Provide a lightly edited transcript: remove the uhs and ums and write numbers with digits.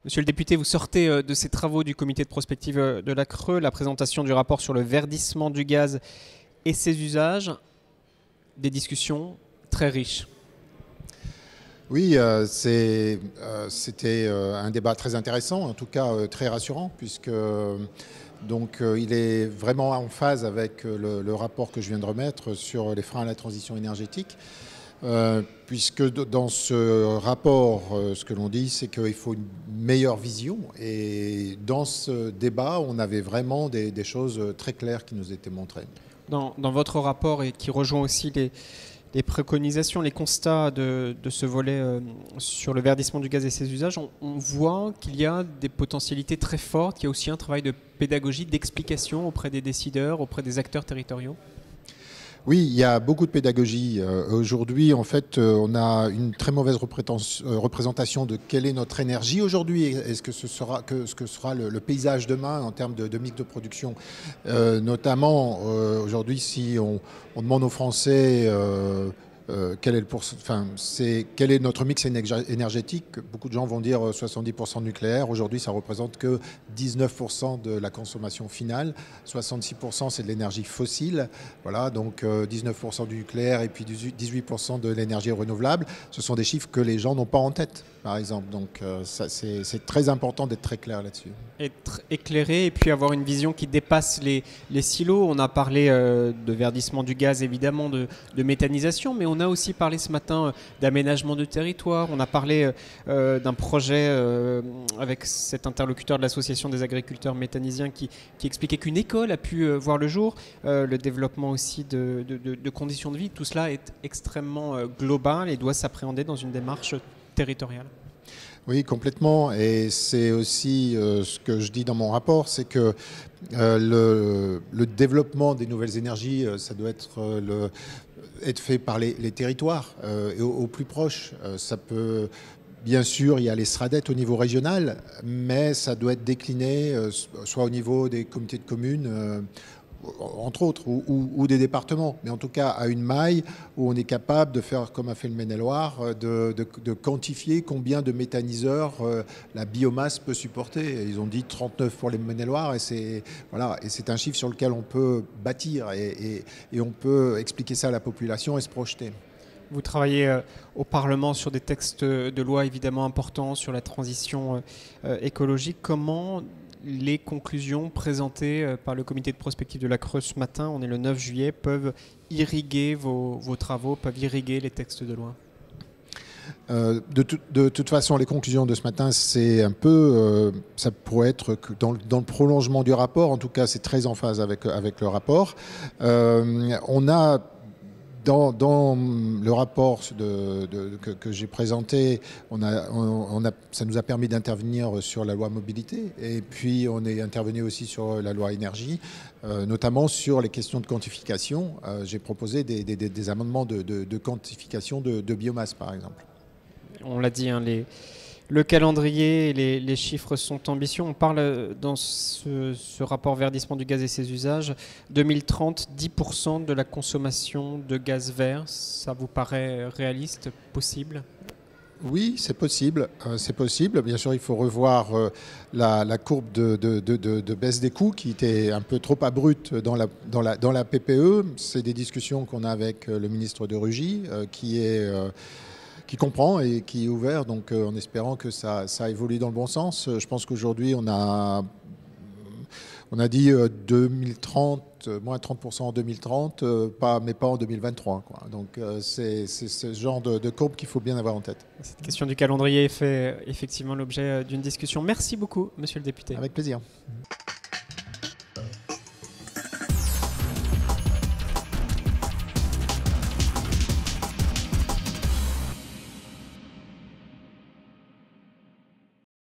Monsieur le député, vous sortez de ces travaux du comité de prospective de la Creux, la présentation du rapport sur le verdissement du gaz et ses usages, des discussions très riches. Oui, c'était un débat très intéressant, en tout cas très rassurant, puisque il est vraiment en phase avec le rapport que je viens de remettre sur les freins à la transition énergétique. Puisque dans ce rapport, ce que l'on dit, c'est qu'il faut une meilleure vision. Et dans ce débat, on avait vraiment des choses très claires qui nous étaient montrées. Dans votre rapport, et qui rejoint aussi les préconisations, les constats de ce volet sur le verdissement du gaz et ses usages, on voit qu'il y a des potentialités très fortes, qu'il y a aussi un travail de pédagogie, d'explication auprès des décideurs, auprès des acteurs territoriaux. Oui, il y a beaucoup de pédagogie. Aujourd'hui, en fait, on a une très mauvaise représentation de quelle est notre énergie aujourd'hui et ce que sera le paysage demain en termes de mix de production. Notamment, aujourd'hui, si on demande aux Français quel est notre mix énergétique, beaucoup de gens vont dire 70% nucléaire. Aujourd'hui, ça représente que 19% de la consommation finale. 66% c'est de l'énergie fossile. Voilà, donc 19% du nucléaire et puis 18% de l'énergie renouvelable. Ce sont des chiffres que les gens n'ont pas en tête, par exemple. Donc c'est très important d'être très clair là-dessus. Être éclairé et puis avoir une vision qui dépasse les silos. On a parlé de verdissement du gaz, évidemment, de méthanisation, mais on a aussi parlé ce matin d'aménagement de territoire. On a parlé d'un projet avec cet interlocuteur de l'association des agriculteurs méthanisiens qui expliquait qu'une école a pu voir le jour. Le développement aussi de conditions de vie, tout cela est extrêmement global et doit s'appréhender dans une démarche territoriale. Oui, complètement. Et c'est aussi ce que je dis dans mon rapport, c'est que le développement des nouvelles énergies, ça doit être fait par les territoires et au plus proche. Ça peut, bien sûr, il y a les SRADET au niveau régional, mais ça doit être décliné soit au niveau des comités de communes, entre autres, ou des départements, mais en tout cas à une maille où on est capable de faire, comme a fait le Maine-et-Loire, de quantifier combien de méthaniseurs la biomasse peut supporter. Ils ont dit 39 pour les Maine-et-Loire, et c'est un chiffre sur lequel on peut bâtir et on peut expliquer ça à la population et se projeter. Vous travaillez au Parlement sur des textes de loi évidemment importants sur la transition écologique. Comment les conclusions présentées par le comité de prospective de la Creux ce matin, on est le 9 juillet, peuvent irriguer vos travaux, peuvent irriguer les textes de loi? De toute façon, les conclusions de ce matin, c'est un peu, ça pourrait être que dans le prolongement du rapport. En tout cas, c'est très en phase avec le rapport. On a dans le rapport que j'ai présenté, ça nous a permis d'intervenir sur la loi mobilité, et puis on est intervenu aussi sur la loi énergie, notamment sur les questions de quantification. J'ai proposé des amendements de quantification de biomasse, par exemple. On l'a dit, hein, le calendrier et les chiffres sont ambitieux. On parle dans ce rapport verdissement du gaz et ses usages, 2030, 10% de la consommation de gaz vert. Ça vous paraît réaliste, possible ? Oui, c'est possible. C'est possible. Bien sûr, il faut revoir la courbe de baisse des coûts qui était un peu trop abrupte dans la PPE. C'est des discussions qu'on a avec le ministre de Rugy qui comprend et qui est ouvert, donc en espérant que ça évolue dans le bon sens. Je pense qu'aujourd'hui, on a dit 2030, moins 30% en 2030, mais pas en 2023. Quoi. Donc c'est ce genre de courbe qu'il faut bien avoir en tête. Cette question du calendrier fait effectivement l'objet d'une discussion. Merci beaucoup, monsieur le député. Avec plaisir.